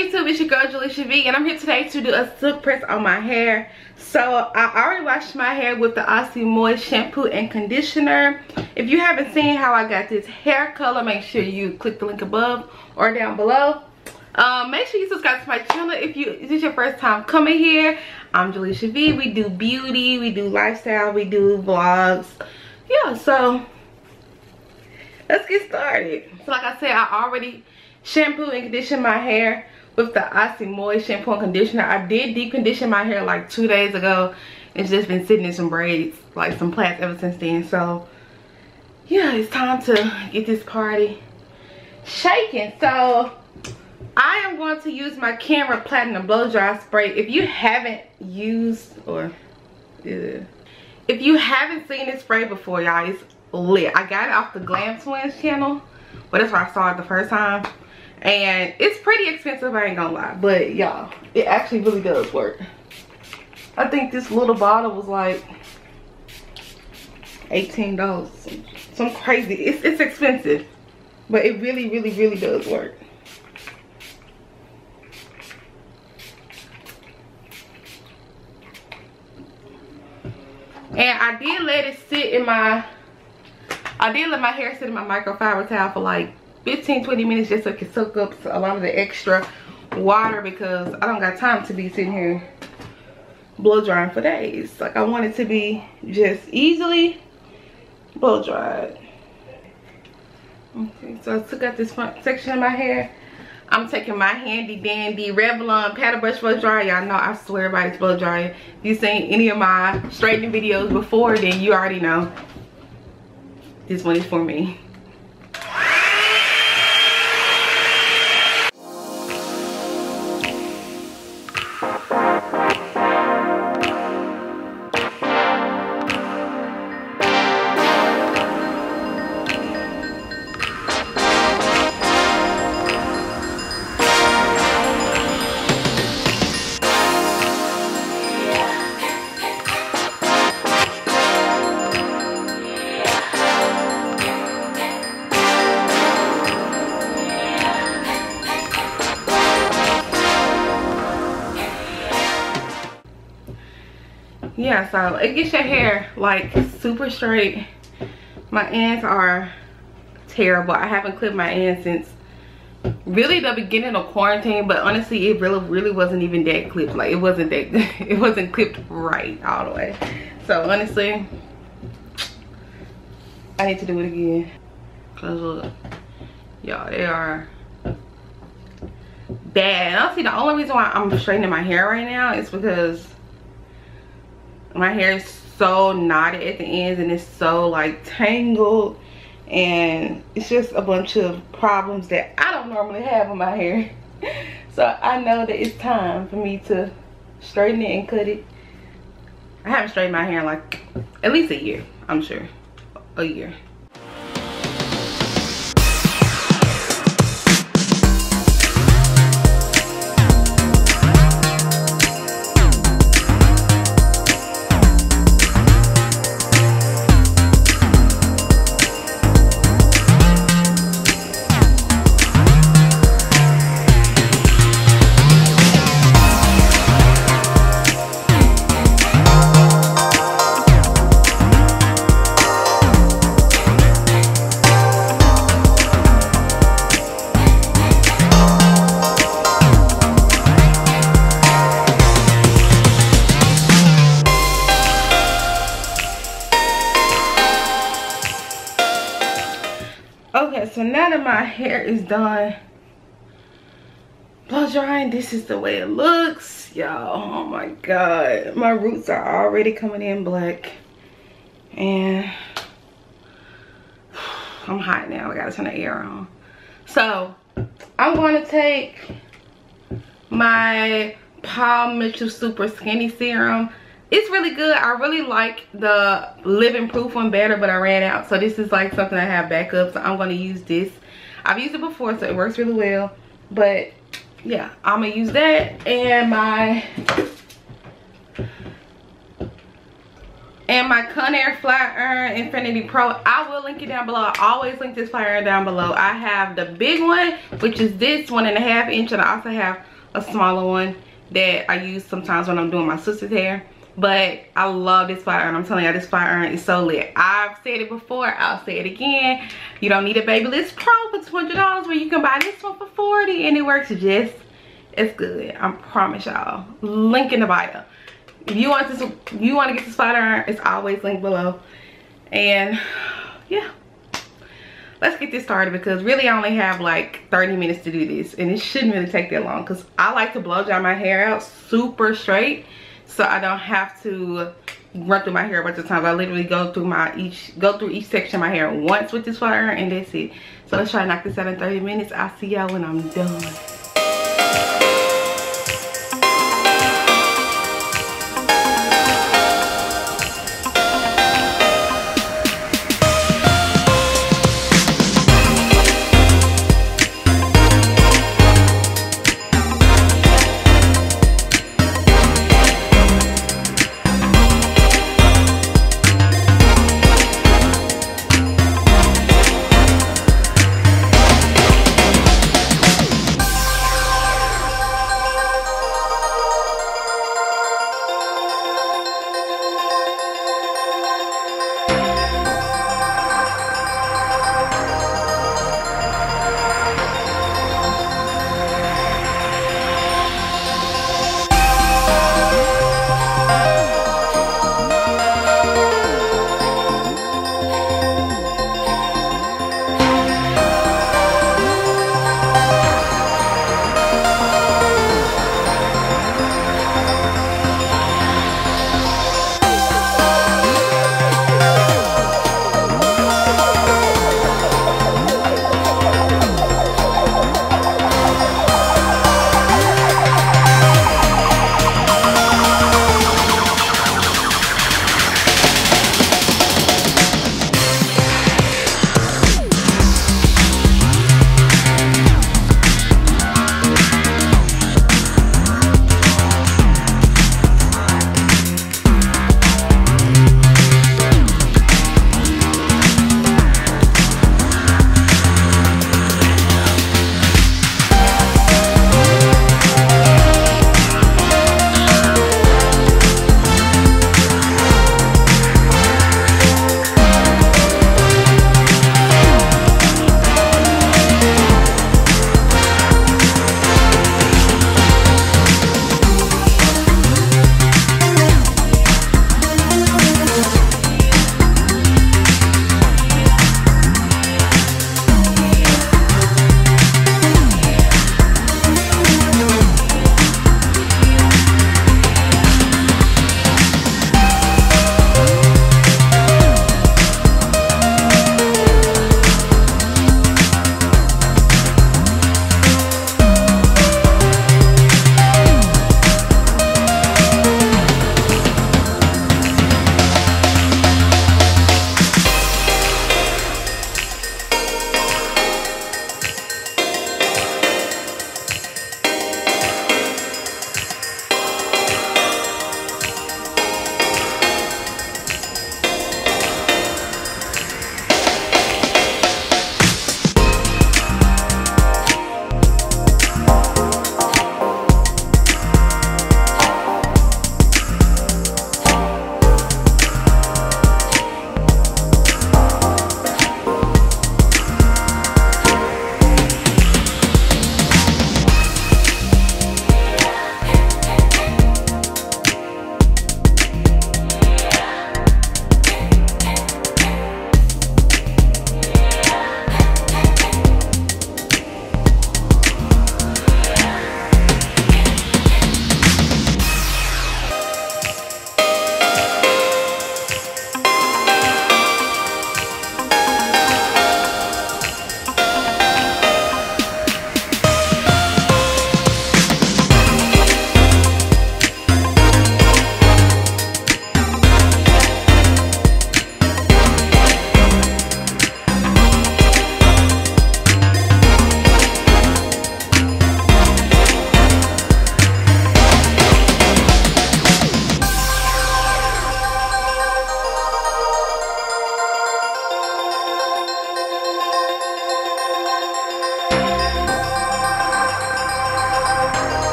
Hey YouTube, it's your girl Jalisha V, and I'm here today to do a silk press on my hair. So I already washed my hair with the Aussie Moist shampoo and conditioner. If you haven't seen how I got this hair color, make sure you click the link above or down below. Make sure you subscribe to my channel if this is your first time coming here. I'm Jalisha V. We do beauty, we do lifestyle, we do vlogs. Yeah, so let's get started. So like I said, I already shampoo and condition my hair with the Aussie Moist shampoo and conditioner. I did deep condition my hair like 2 days ago. It's just been sitting in some braids, like some plaits ever since then. So yeah, it's time to get this party shaking. So I am going to use my Camera Platinum Blow Dry Spray. If you haven't used if you haven't seen this spray before, y'all, it's lit. I got it off the Glam Twins channel, but that's where I saw it the first time. And it's pretty expensive, I ain't gonna lie, but y'all, it actually really does work. I think this little bottle was like $18, some crazy. It's expensive, but it really does work. And I did let it sit in my, I did let my hair sit in my microfiber towel for like 15-20 minutes just so it can soak up a lot of the extra water, because I don't got time to be sitting here blow drying for days. Like, I want it to be just easily blow dried. Okay, so I took out this front section of my hair. I'm taking my handy dandy Revlon paddle brush blow dryer. Y'all know I swear by this blow dryer. If you've seen any of my straightening videos before, then you already know this one is for me. Yeah, so it gets your hair like super straight. My ends are terrible. I haven't clipped my ends since really the beginning of quarantine, but honestly it really wasn't even that clipped. Like, it wasn't clipped right all the way. So honestly, I need to do it again, because look, y'all, they are bad. And honestly, the only reason why I'm straightening my hair right now is because my hair is so knotted at the ends, and it's so like tangled, and it's just a bunch of problems that I don't normally have with my hair. So I know that it's time for me to straighten it and cut it. I haven't straightened my hair in like at least a year, I'm sure. A year. Okay, so now that my hair is done blow drying, this is the way it looks, y'all. Oh my god, my roots are already coming in black, and I'm hot now. I gotta turn the air on. So I'm going to take my Paul Mitchell Super Skinny Serum. It's really good. I really like the Living Proof one better, but I ran out. So this is like something I have backup. So I'm going to use this. I've used it before, so it works really well. But yeah, I'm going to use that. And and my Conair flat iron Infinity Pro. I will link it down below. I always link this flat iron down below. I have the big one, which is this 1.5 inch, and I also have a smaller one that I use sometimes when I'm doing my sister's hair. But I love this flat iron. I'm telling you, this flat iron is so lit. I've said it before, I'll say it again. You don't need a Babyliss Pro for $200 where you can buy this one for $40 and it works just as good. I promise y'all. Link in the bio. If you want this, you want to get this flat iron, it's always linked below. And yeah, let's get this started, because really I only have like 30 minutes to do this, and it shouldn't really take that long because I like to blow dry my hair out super straight, so I don't have to run through my hair a bunch of times. I literally go through each section of my hair once with this flat iron, and that's it. So let's try to knock this out in 30 minutes. I'll see y'all when I'm done.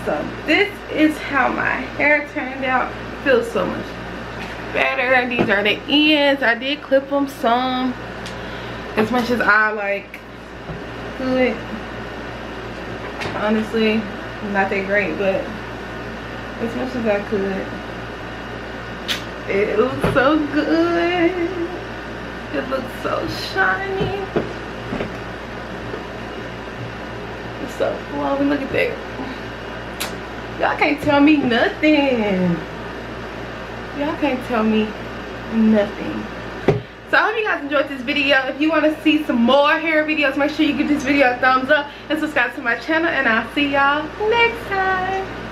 So this is how my hair turned out. Feels so much better. These are the ends. I did clip them some, as much as I like could. Honestly, not that great, but as much as I could. It looks so good. It looks so shiny. It's so flowing. Look at that. Y'all can't tell me nothing. Y'all can't tell me nothing. So I hope you guys enjoyed this video. If you want to see some more hair videos, make sure you give this video a thumbs up and subscribe to my channel, and I'll see y'all next time.